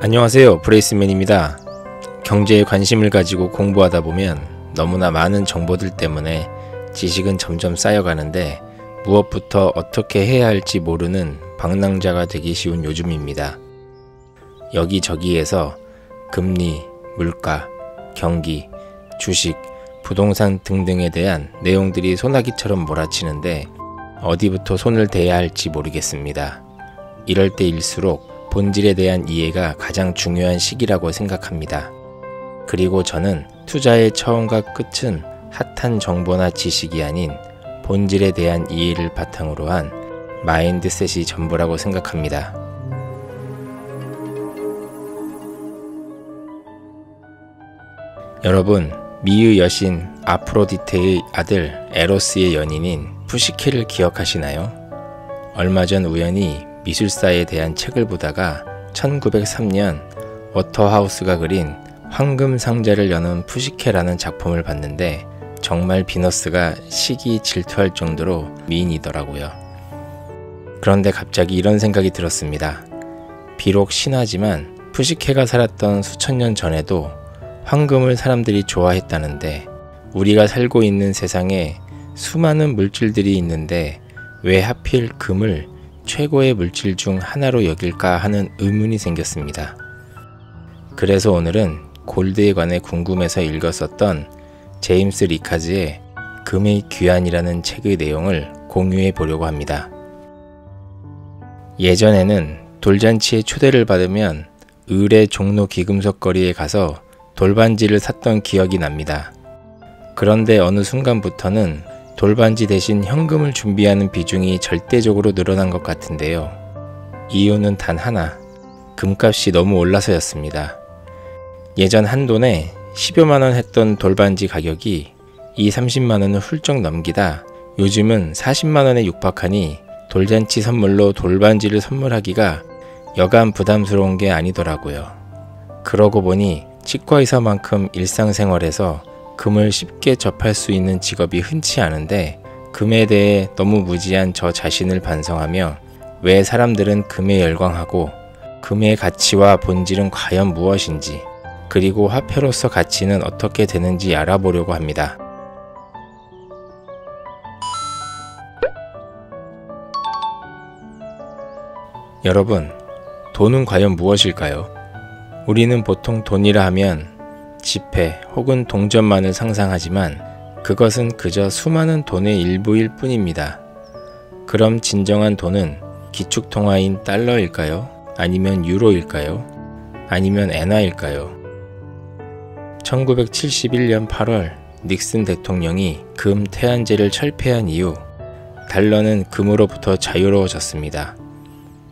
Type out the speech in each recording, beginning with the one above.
안녕하세요, 브레이스맨입니다. 경제에 관심을 가지고 공부하다 보면 너무나 많은 정보들 때문에 지식은 점점 쌓여가는데 무엇부터 어떻게 해야 할지 모르는 방랑자가 되기 쉬운 요즘입니다. 여기저기에서 금리, 물가, 경기, 주식, 부동산 등등에 대한 내용들이 소나기처럼 몰아치는데 어디부터 손을 대야 할지 모르겠습니다. 이럴 때일수록 본질에 대한 이해가 가장 중요한 시기라고 생각합니다. 그리고 저는 투자의 처음과 끝은 핫한 정보나 지식이 아닌 본질에 대한 이해를 바탕으로 한 마인드셋이 전부라고 생각합니다. 여러분, 미의 여신 아프로디테의 아들 에로스의 연인인 푸시케를 기억하시나요? 얼마 전 우연히 미술사에 대한 책을 보다가 1903년 워터하우스가 그린 황금 상자를 여는 푸시케라는 작품을 봤는데 정말 비너스가 시기 질투할 정도로 미인이더라고요. 그런데 갑자기 이런 생각이 들었습니다. 비록 신화지만 푸시케가 살았던 수천 년 전에도 황금을 사람들이 좋아했다는데 우리가 살고 있는 세상에 수많은 물질들이 있는데 왜 하필 금을 최고의 물질 중 하나로 여길까 하는 의문이 생겼습니다. 그래서 오늘은 골드에 관해 궁금해서 읽었었던 제임스 리카즈의 금의 귀환이라는 책의 내용을 공유해 보려고 합니다. 예전에는 돌잔치에 초대를 받으면 을의 종로 귀금속 거리에 가서 돌반지를 샀던 기억이 납니다. 그런데 어느 순간부터는 돌반지 대신 현금을 준비하는 비중이 절대적으로 늘어난 것 같은데요. 이유는 단 하나, 금값이 너무 올라서였습니다. 예전 한 돈에 10여만원 했던 돌반지 가격이 20-30만원을 훌쩍 넘기다 요즘은 40만원에 육박하니 돌잔치 선물로 돌반지를 선물하기가 여간 부담스러운 게 아니더라고요. 그러고 보니 치과의사만큼 일상생활에서 금을 쉽게 접할 수 있는 직업이 흔치 않은데 금에 대해 너무 무지한 저 자신을 반성하며 왜 사람들은 금에 열광하고 금의 가치와 본질은 과연 무엇인지 그리고 화폐로서 가치는 어떻게 되는지 알아보려고 합니다. 여러분, 돈은 과연 무엇일까요? 우리는 보통 돈이라 하면 지폐 혹은 동전만을 상상하지만 그것은 그저 수많은 돈의 일부일 뿐입니다. 그럼 진정한 돈은 기축통화인 달러일까요? 아니면 유로일까요? 아니면 엔화일까요? 1971년 8월 닉슨 대통령이 금 태안제를 철폐한 이후 달러는 금으로부터 자유로워졌습니다.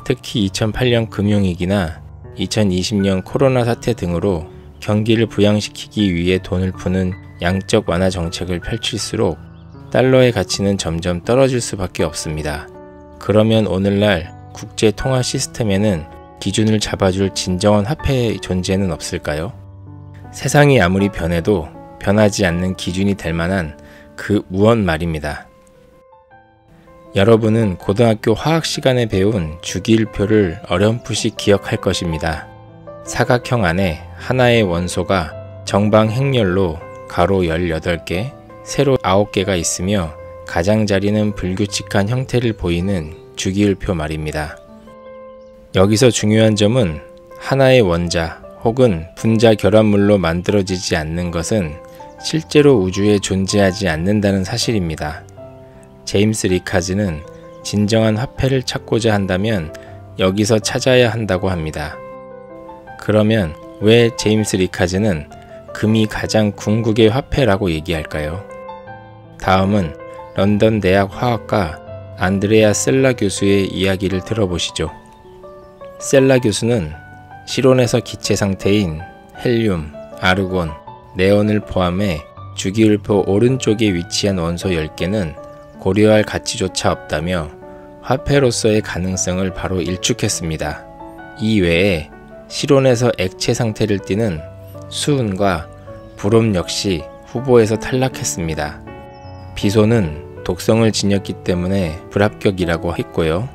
특히 2008년 금융위기나 2020년 코로나 사태 등으로 경기를 부양시키기 위해 돈을 푸는 양적 완화 정책을 펼칠수록 달러의 가치는 점점 떨어질 수밖에 없습니다. 그러면 오늘날 국제 통화 시스템에는 기준을 잡아줄 진정한 화폐의 존재는 없을까요? 세상이 아무리 변해도 변하지 않는 기준이 될 만한 그 무엇 말입니다. 여러분은 고등학교 화학 시간에 배운 주기율표를 어렴풋이 기억할 것입니다. 사각형 안에 하나의 원소가 정방 행렬로 가로 18개, 세로 9개가 있으며 가장자리는 불규칙한 형태를 보이는 주기율표 말입니다. 여기서 중요한 점은 하나의 원자 혹은 분자 결합물로 만들어지지 않는 것은 실제로 우주에 존재하지 않는다는 사실입니다. 제임스 리카즈는 진정한 화폐를 찾고자 한다면 여기서 찾아야 한다고 합니다. 그러면 왜 제임스 리카즈는 금이 가장 궁극의 화폐라고 얘기할까요? 다음은 런던 대학 화학가 안드레아 셀라 교수의 이야기를 들어보시죠. 셀라 교수는 실온에서 기체 상태인 헬륨, 아르곤, 네온을 포함해 주기율표 오른쪽에 위치한 원소 10개는 고려할 가치조차 없다며 화폐로서의 가능성을 바로 일축했습니다. 이 외에 실온에서 액체 상태를 띠는 수은과 브롬 역시 후보에서 탈락했습니다. 비소는 독성을 지녔기 때문에 불합격이라고 했고요.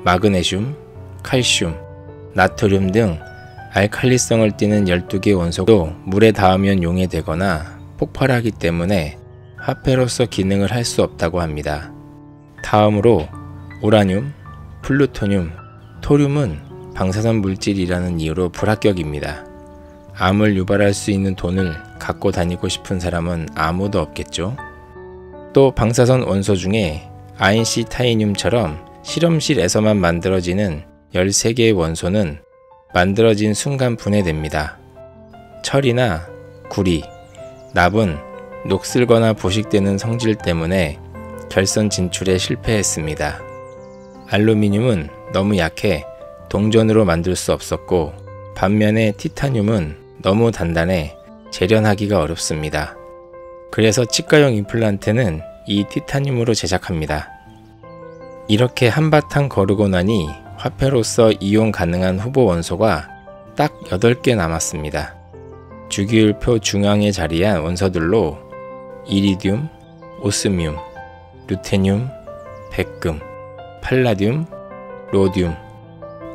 마그네슘, 칼슘, 나트륨 등 알칼리성을 띠는 12개 원소도 물에 닿으면 용해되거나 폭발하기 때문에 화폐로서 기능을 할 수 없다고 합니다. 다음으로 우라늄, 플루토늄, 토륨은 방사선 물질이라는 이유로 불합격입니다. 암을 유발할 수 있는 돈을 갖고 다니고 싶은 사람은 아무도 없겠죠. 또 방사선 원소 중에 아인시타이늄처럼 실험실에서만 만들어지는 13개의 원소는 만들어진 순간 분해됩니다. 철이나 구리, 납은 녹슬거나 부식되는 성질 때문에 결선 진출에 실패했습니다. 알루미늄은 너무 약해 동전으로 만들 수 없었고, 반면에 티타늄은 너무 단단해 재련하기가 어렵습니다. 그래서 치과용 임플란트는 이 티타늄으로 제작합니다. 이렇게 한바탕 거르고 나니 화폐로서 이용 가능한 후보 원소가 딱 8개 남았습니다. 주기율표 중앙에 자리한 원소들로 이리듐, 오스뮴, 루테늄, 백금, 팔라듐, 로듐,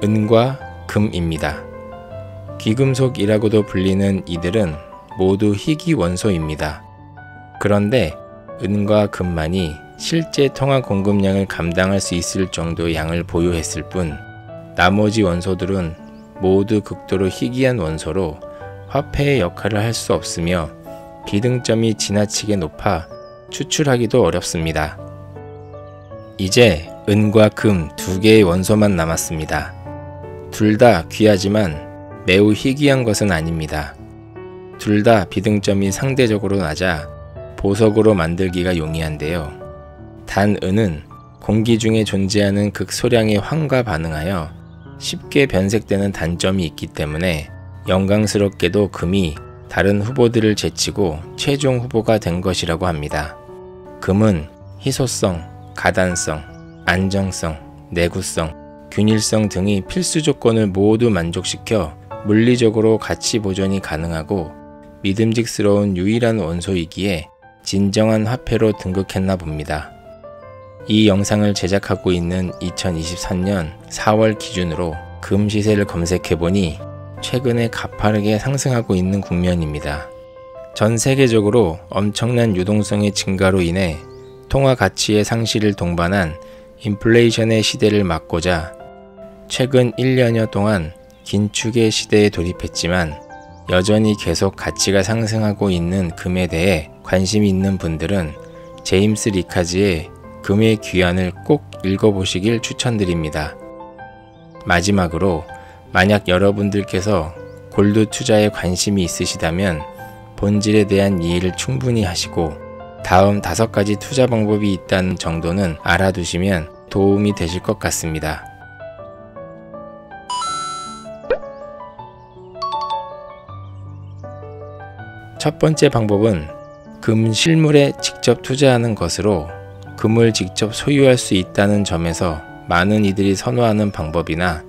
은과 금입니다. 귀금속이라고도 불리는 이들은 모두 희귀 원소입니다. 그런데 은과 금만이 실제 통화 공급량을 감당할 수 있을 정도의 양을 보유했을 뿐, 나머지 원소들은 모두 극도로 희귀한 원소로 화폐의 역할을 할 수 없으며 비등점이 지나치게 높아 추출하기도 어렵습니다. 이제 은과 금 2개의 원소만 남았습니다. 둘 다 귀하지만 매우 희귀한 것은 아닙니다. 둘 다 비등점이 상대적으로 낮아 보석으로 만들기가 용이한데요. 단 은은 공기 중에 존재하는 극소량의 황과 반응하여 쉽게 변색되는 단점이 있기 때문에 영광스럽게도 금이 다른 후보들을 제치고 최종 후보가 된 것이라고 합니다. 금은 희소성, 가단성, 안정성, 내구성, 균일성 등의 필수 조건을 모두 만족시켜 물리적으로 가치 보존이 가능하고 믿음직스러운 유일한 원소이기에 진정한 화폐로 등극했나 봅니다. 이 영상을 제작하고 있는 2023년 4월 기준으로 금 시세를 검색해보니 최근에 가파르게 상승하고 있는 국면입니다. 전 세계적으로 엄청난 유동성의 증가로 인해 통화 가치의 상실을 동반한 인플레이션의 시대를 막고자 최근 1년여 동안 긴축의 시대에 돌입했지만 여전히 계속 가치가 상승하고 있는 금에 대해 관심이 있는 분들은 제임스 리카즈의 금의 귀환을 꼭 읽어보시길 추천드립니다. 마지막으로 만약 여러분들께서 골드 투자에 관심이 있으시다면 본질에 대한 이해를 충분히 하시고 다음 5가지 투자 방법이 있다는 정도는 알아두시면 도움이 되실 것 같습니다. 첫 번째 방법은 금 실물에 직접 투자하는 것으로 금을 직접 소유할 수 있다는 점에서 많은 이들이 선호하는 방법이나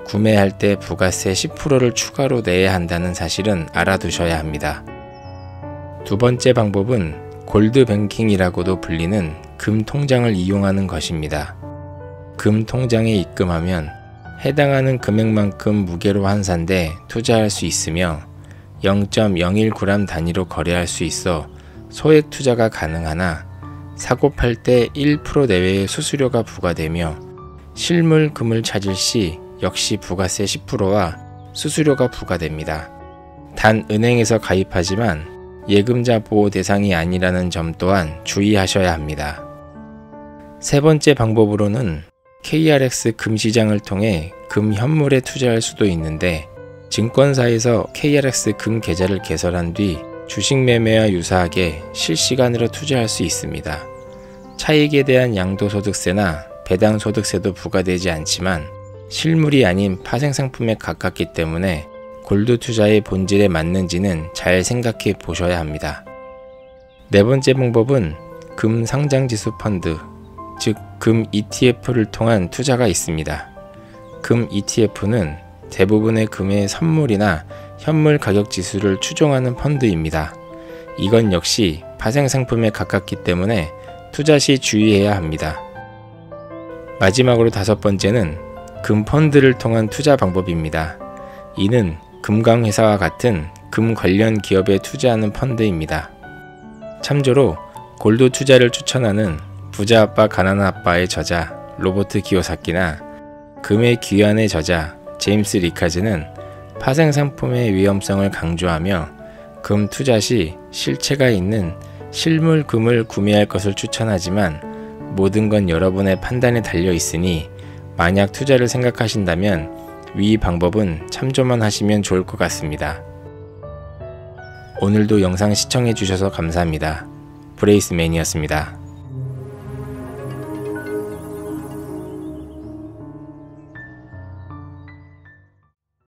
구매할 때 부가세 10%를 추가로 내야 한다는 사실은 알아두셔야 합니다. 두 번째 방법은 골드 뱅킹이라고도 불리는 금 통장을 이용하는 것입니다. 금 통장에 입금하면 해당하는 금액만큼 무게로 환산돼 투자할 수 있으며 0.019g 단위로 거래할 수 있어 소액 투자가 가능하나 사고 팔 때 1% 내외의 수수료가 부과되며 실물 금을 찾을 시 역시 부가세 10%와 수수료가 부과됩니다. 단 은행에서 가입하지만 예금자 보호 대상이 아니라는 점 또한 주의하셔야 합니다. 세 번째 방법으로는 KRX 금시장을 통해 금 현물에 투자할 수도 있는데 증권사에서 KRX 금 계좌를 개설한 뒤 주식 매매와 유사하게 실시간으로 투자할 수 있습니다. 차익에 대한 양도소득세나 배당소득세도 부과되지 않지만 실물이 아닌 파생상품에 가깝기 때문에 골드 투자의 본질에 맞는지는 잘 생각해 보셔야 합니다. 네 번째 방법은 금 상장지수 펀드, 즉 금 ETF를 통한 투자가 있습니다. 금 ETF는 대부분의 금의 선물이나 현물 가격 지수를 추종하는 펀드입니다. 이건 역시 파생상품에 가깝기 때문에 투자 시 주의해야 합니다. 마지막으로 다섯 번째는 금 펀드를 통한 투자 방법입니다. 이는 금강회사와 같은 금 관련 기업에 투자하는 펀드입니다. 참조로 골드 투자를 추천하는 부자 아빠 가난한 아빠의 저자 로버트 기요사키나 금의 귀환의 저자 제임스 리카즈는 파생 상품의 위험성을 강조하며 금 투자 시 실체가 있는 실물 금을 구매할 것을 추천하지만 모든 건 여러분의 판단에 달려 있으니 만약 투자를 생각하신다면 위 방법은 참조만 하시면 좋을 것 같습니다. 오늘도 영상 시청해 주셔서 감사합니다. 브레이스맨이었습니다.